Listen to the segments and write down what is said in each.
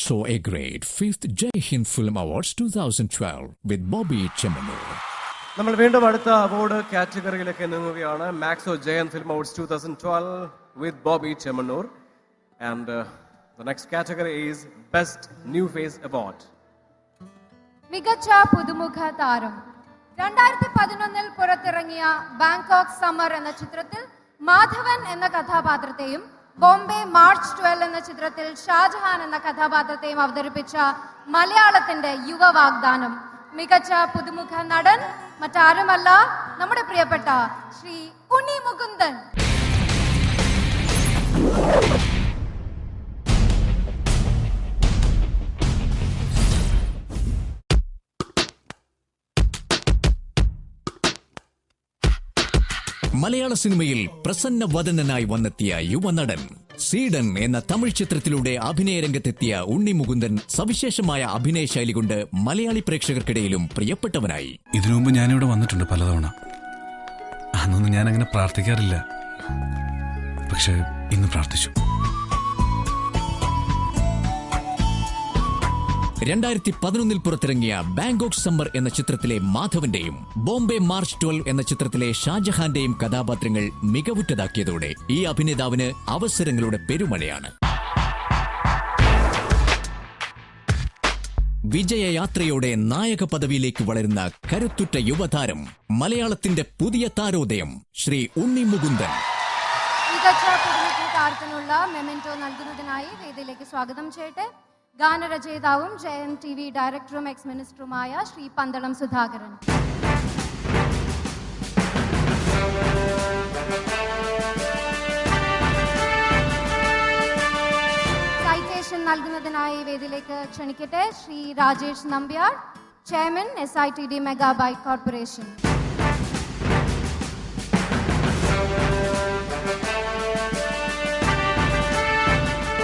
So a great 5th Jai Hind Film Awards 2012 with Bobby Chemanur. നമ്മൾ വീണ്ടും അടുത്ത award കാറ്റഗറിയിലേക്ക് നീങ്ങുകയാണ്. മാക്സോ ജയന്ത് film awards 2012 with Bobby Chemmanur. And the next category is Best New Face Award. മികച്ച പുതുമുഖ താരം. 2011 പുറത്തിറങ്ങിയ ബാങ്കോക്ക് സമ്മർ എന്ന ചിത്രത്തിൽ മാധവൻ എന്ന കഥാപാത്രത്തെയും ബോംബെ മാർച്ച് 12 എന്ന ചിത്രത്തിൽ ഷാജഹാൻ എന്ന കഥാപാത്രത്തെയും അവതരിപ്പിച്ച മലയാളത്തിന്റെ യുവ വാഗ്ദാനം മികച്ച പുതുമുഖ നടൻ മറ്റാരുമല്ല നമ്മുടെ പ്രിയപ്പെട്ട ശ്രീ ഉണ്ണി മുകുന്ദൻ. മലയാള സിനിമയിൽ പ്രസന്ന വദനനായി വന്നെത്തിയ യുവനടൻ. സീഡൻ എന്ന തമിഴ് ചിത്രത്തിലൂടെ അഭിനയ രംഗത്തെത്തിയ ഉണ്ണി മുകുന്ദൻ സവിശേഷമായ അഭിനയ ശൈലി കൊണ്ട് മലയാളി പ്രേക്ഷകർക്കിടയിലും പ്രിയപ്പെട്ടവനായി. ഇതിനു മുമ്പ് ഞാനിവിടെ വന്നിട്ടുണ്ട് പലതവണ. അന്നൊന്നും ഞാൻ അങ്ങനെ പ്രാർത്ഥിക്കാറില്ല, പക്ഷെ ഇന്ന് പ്രാർത്ഥിച്ചു. 2011 പുറത്തിറങ്ങിയ ബാങ്കോക്ക് സമ്മർ എന്ന ചിത്രത്തിലെ മാധവന്റെയും ബോംബെ മാർച്ച് 12 എന്ന ചിത്രത്തിലെ ഷാജഹാന്റെയും കഥാപാത്രങ്ങൾ മികവുറ്റതാക്കിയതോടെ ഈ അഭിനേതാവിന് അവസരങ്ങളുടെ പെരുമഴയാണ്. വിജയയാത്രയോടെ നായക പദവിയിലേക്ക് വളരുന്ന കരുത്തുറ്റ യുവതാരം, മലയാളത്തിന്റെ പുതിയ താരോദയം ശ്രീ ഉണ്ണി മുകുന്ദൻ. മികച്ച പുതുമുഖ താരത്തിനുള്ള മെമെന്റോ നൽകുന്നതിനായി വേദിയിലേക്ക് സ്വാഗതം ചെയ്യട്ടെ ഗാനരചയിതാവും ജയൻ TV ഡയറക്ടറും എക്സ് മിനിസ്റ്ററുമായ ശ്രീ പന്തളം സുധാകരൻ. സൈറ്റേഷൻ നൽകുന്നതിനായി വേദിയിലേക്ക് ക്ഷണിക്കട്ടെ Shri Rajesh Nambiar, chairman SITD megabyte corporation.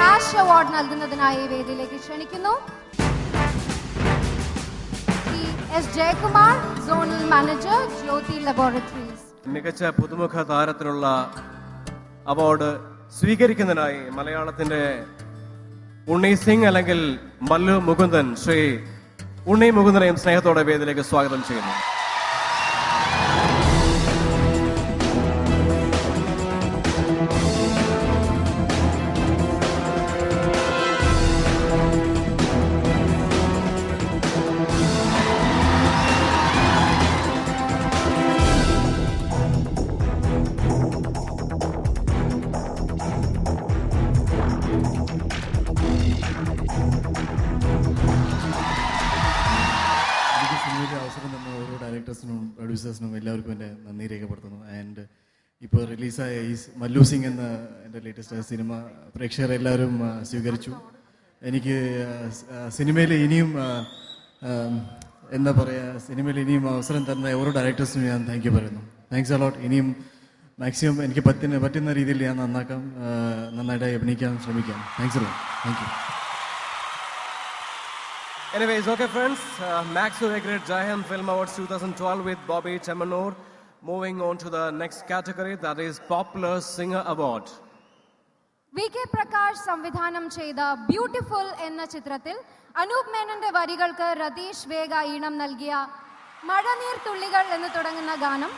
Cash award നൽകുന്നതിനായി വേദിയിലേക്ക് ക്ഷണിക്കുന്നു Shri S Jayakumar, zonal manager, Jyothi laboratories. മികച്ച പുതുമുഖ താരത്തിനുള്ള അവാർഡ് സ്വീകരിക്കുന്നതിനായി മലയാളത്തിന്റെ ഉണ്ണി സിംഗ് അല്ലെങ്കിൽ മല്ലു മുകുന്ദൻ, ശ്രീ ഉണ്ണി മുകുന്ദനെയും സ്നേഹത്തോടെ വേദിയിലേക്ക് സ്വാഗതം ചെയ്യുന്നു. പ്രൊഡ്യൂസേഴ്സിനും എല്ലാവർക്കും എൻ്റെ നന്ദി രേഖപ്പെടുത്തുന്നു. ആൻഡ് ഇപ്പോൾ റിലീസായ ഈ മല്ലു സിംഗ് എന്ന എൻ്റെ ലേറ്റസ്റ്റ് സിനിമ പ്രേക്ഷകർ എല്ലാവരും സ്വീകരിച്ചു. എനിക്ക് സിനിമയിൽ ഇനിയും എന്താ പറയുക, സിനിമയിൽ ഇനിയും അവസരം തരുന്ന ഓരോ ഡയറക്ടേഴ്സിനും ഞാൻ താങ്ക് യു പറയുന്നു. Thanks a lot. ഇനിയും മാക്സിമം എനിക്ക് പറ്റുന്ന രീതിയിൽ ഞാൻ നന്നായിട്ട് അഭിനയിക്കാൻ ശ്രമിക്കാം. Thanks a lot. Thank you. Anyways, okay friends, Maxo Great Giant Film Awards 2012 with Bobby Chemanur. Moving on to the next category, that is Popular Singer Award. VK Prakash സംവിധാനം ചെയ്ത ബ്യൂട്ടിഫുൾ എന്ന ചിത്രത്തിൽ അനൂപ് മേനന്റെ വരികൾക്ക് രതീഷ് വേഗ ഈണം നൽകിയ മഴനീർ തുള്ളികൾ എന്ന് തുടങ്ങുന്ന ഗാനം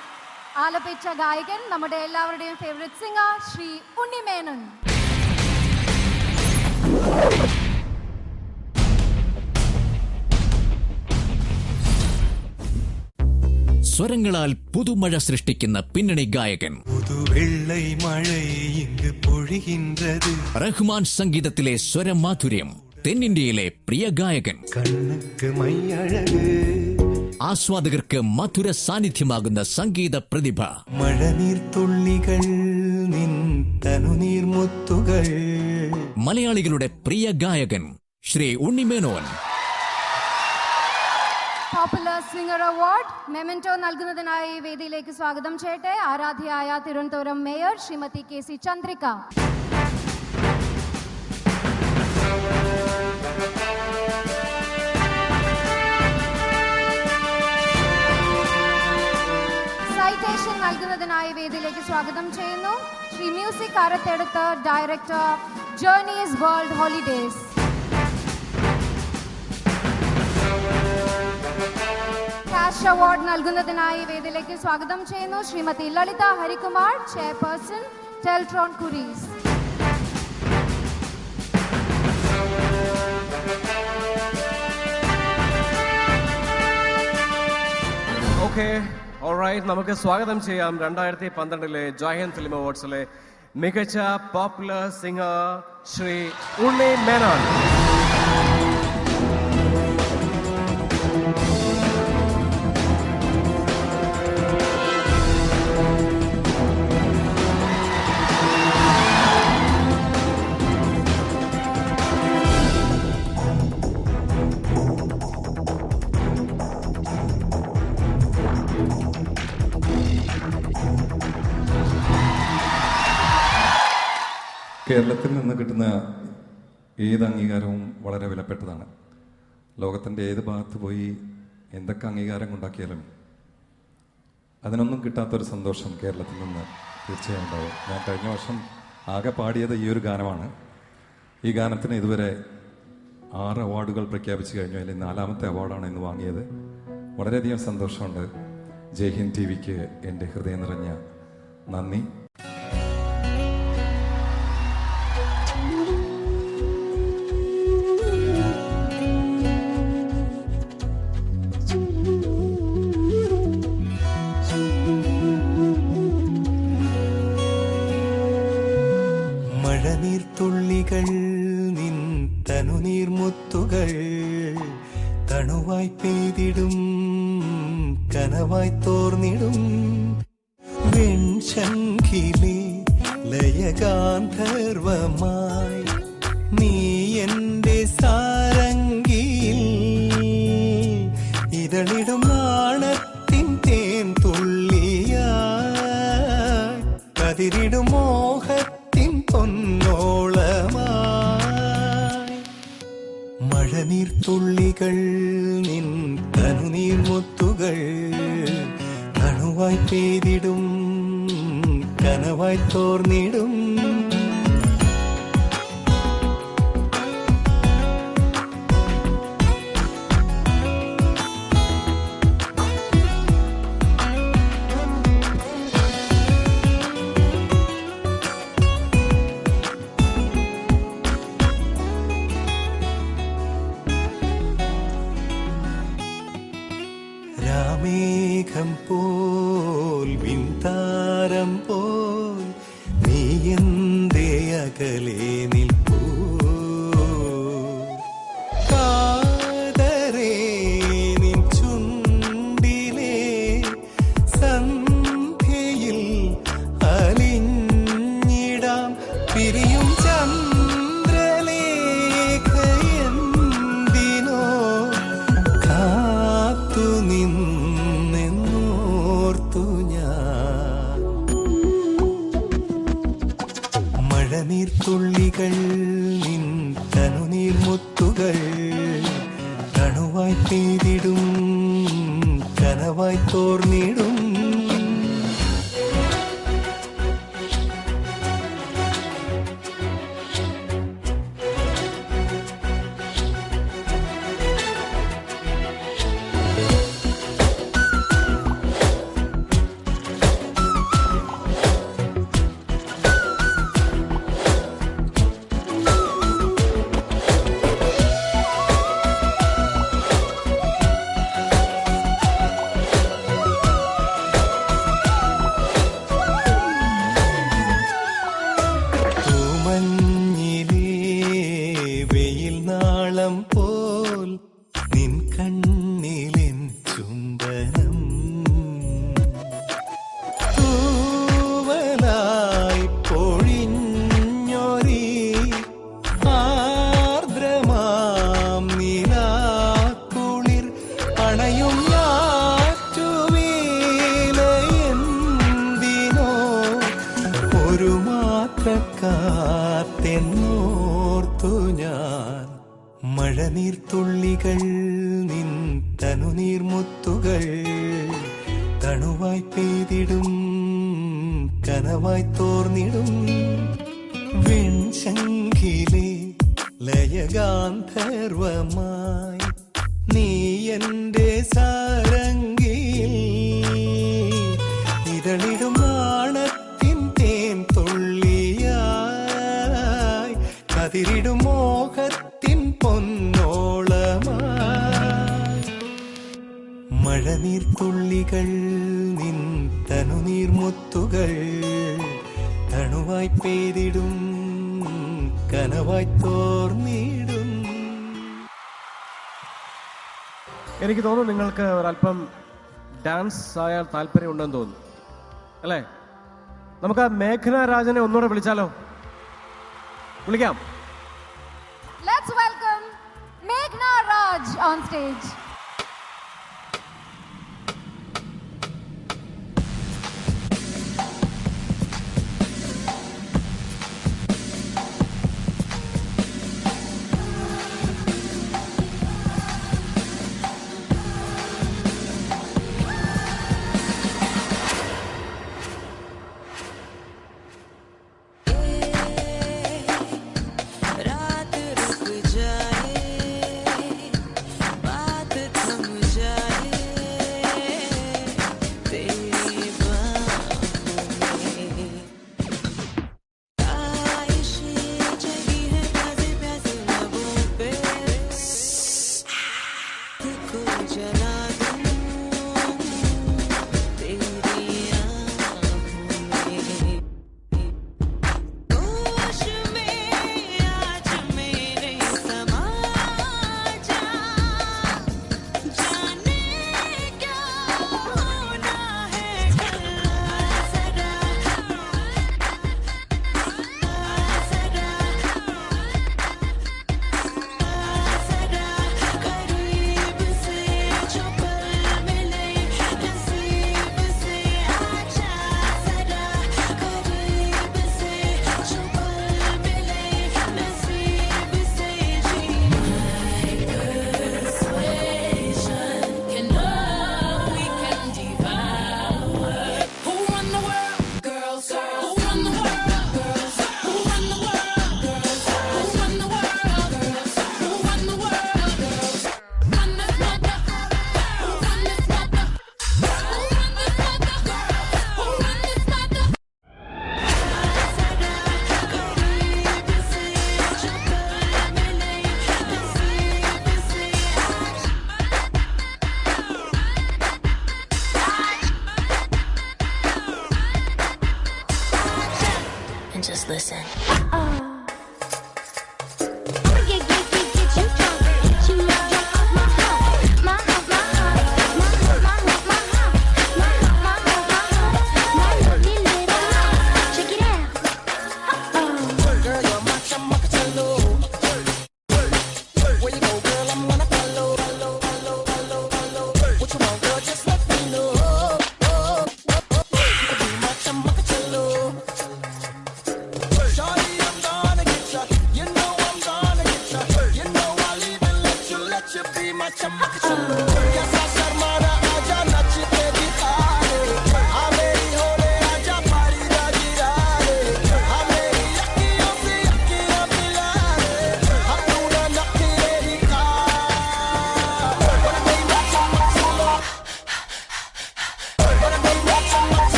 ആലപിച്ച ഗായകൻ നമ്മുടെ എല്ലാവരുടെയും ഫേവറേറ്റ് സിംഗർ ശ്രീ ഉണ്ണി മേനൻ. സ്വരങ്ങളാൽ പുതുമഴ സൃഷ്ടിക്കുന്ന പിന്നണി ഗായകൻ, റഹ്മാൻ സംഗീതത്തിലെ സ്വരമാധുര്യം, തെന്നിന്ത്യയിലെ പ്രിയ ഗായകൻ, ആസ്വാദകർക്ക് മധുര സാന്നിധ്യമാകുന്ന സംഗീത പ്രതിഭ, മലയാളികളുടെ പ്രിയ ഗായകൻ Shri Unni Menon. Popular singer award memento നൽകുന്നതിനായി വേദിയിലേക്ക് സ്വാഗതം ചെയ്യട്ടെ ആരാധ്യയായ Thiruvananthapuram mayor Shrimati KC Chandrika. Citation നൽകുന്നതിനായി വേദിയിലേക്ക് സ്വാഗതം ചെയ്യുന്നു ശ്രീ മ്യൂസിക് അരത്തെടുത്ത് director journeys world holidays. Fresh award നൽകുന്നതിനായി വേദിയിലേക്ക് സ്വാഗതം ചെയ്യുന്നു ശ്രീമതി ലളിത ഹരികുമാർ, ചെയർപേഴ്സൺ ടെൽട്രോൺ കുരീസ്. ഓക്കെ, ഓൾറൈറ്റ്, നമുക്ക് സ്വാഗതം ചെയ്യാം 2012 ജോയഹിന്ദ് ഫിലിം അവാർഡ്സിലെ മികച്ച പോപ്പുലർ സിംഗർ ശ്രീ ഉണ്ണി മേനോൻ. കേരളത്തിൽ നിന്ന് കിട്ടുന്ന ഏത് അംഗീകാരവും വളരെ വിലപ്പെട്ടതാണ്. ലോകത്തിൻ്റെ ഏത് ഭാഗത്ത് പോയി എന്തൊക്കെ അംഗീകാരം ഉണ്ടാക്കിയാലും അതിനൊന്നും കിട്ടാത്തൊരു സന്തോഷം കേരളത്തിൽ നിന്ന് തീർച്ചയായും ഉണ്ടാവും. ഞാൻ കഴിഞ്ഞ വർഷം ആകെ പാടിയത് ഈ ഒരു ഗാനമാണ്. ഈ ഗാനത്തിന് ഇതുവരെ 6 അവാർഡുകൾ പ്രഖ്യാപിച്ചു കഴിഞ്ഞു. അതിൽ 4ാമത്തെ അവാർഡാണ് ഇന്ന് വാങ്ങിയത്. വളരെയധികം സന്തോഷമുണ്ട്. ജയ്ഹിന്ദ് ടിവിക്ക് എൻ്റെ ഹൃദയം നിറഞ്ഞ നന്ദി. മഴനീർത്തുള്ളികൾ നിൻ തനുനീർമുത്തുകൾ തണുവായി പെയ്തിടും കനവായി തോർന്നിടും വെൺശംഖിലെ ലയഗാന്ധർവമായി നീ എൻ്റെ സാരംഗിയിൽ ഇതളിടും നാണത്തിൻ തേൻ തുള്ളിയായി കതിരിടും മോഹത്തിൻ പൊന്നോളമായി മഴനീർത്തുള്ളികൾ നിൻ തനുനീർമുത്തുകൾ തണുവായി പെയ്തിടും കനവായി തോർന്നിടും രാമേഘം പോൽ വിൻതാരം പോൽ നീ എന്തേ അകലെ നിൽപ്പൂ കാതരേ നിൻ ചുണ്ടിലെ സന്ധ്യയിൽ അലിഞ്ഞിടാം പിരിയും ചന്ദ്രലേഖയെന്തിനോ കാത്തു നിന്നോർത്തു ഞാൻ മഴനീർത്തുള്ളികൾ നിൻ തനുനീർമുത്തുകൾ തണുവായി പെയ്തിടും കനവായി തോർന്നിടും പോൽ നിൻ കണ്ണിലെൻ ചുംബനം തൂവലായി പൊഴിഞ്ഞൊരി ആർദ്രമാം നിലാക്കുളിർ അണയും ഞാറ്റുവേലയെന്തിനോ ഒരു മാത്ര കാത്തെന്നോർത്തു ഞാൻ മഴനീർത്തുള്ളികൾ നിൻ തനുനീർമുത്തുകൾ തണുവായി പെയ്തിടും കനവായി തോർന്നിടും വെൺശംഖിലെ ലയഗാന്ധർവമായി നീ എൻ്റെ സാരംഗി കതിരിടും മോഹത്തിൻ പൊന്നോളമായി മഴനീർത്തുള്ളികൾ നിൻ തനുനീർമുത്തുകൾ തണുവായി പെയ്തിടും കനവായി തോർന്നിടും. എനിക്ക് തോന്നുന്നു നിങ്ങൾക്ക് ഒരല്പം ഡാൻസ് ആയാൽ താല്പര്യമുണ്ടെന്ന് തോന്നുന്നു അല്ലേ? നമുക്ക് ആ മേഘന രാജനെ ഒന്നുകൂടെ വിളിച്ചാലോ? വിളിക്കാം. Let's welcome Meghna Raj on stage. Just listen.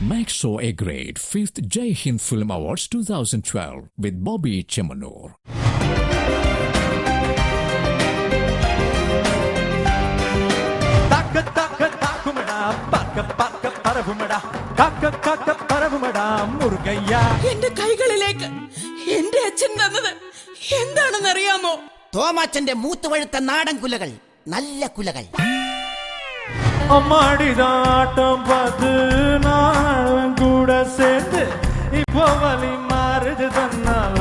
Maxo A Grade 5th Jai Hind Film Awards 2012 with Bobby Chemanur. എന്റെ കൈകളിലേക്ക് എന്റെ അച്ഛൻ തന്നത് എന്താണെന്നറിയാമോ? തോമാച്ചന്റെ മൂത്തുവഴുത്ത നാടൻ കുലകൾ, നല്ല കുലകൾ. அம்மாடிதாட்டம் பார்த்து நான் கூட சேர்ந்து இப்போ வலி மாறுது தன்னால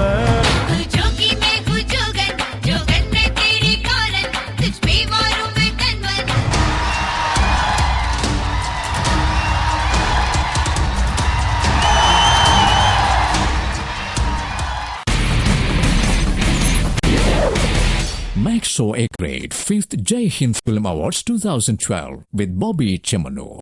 Maxo A Grade 5th Jai Hind Film Awards 2012 with Bobby Chemanur.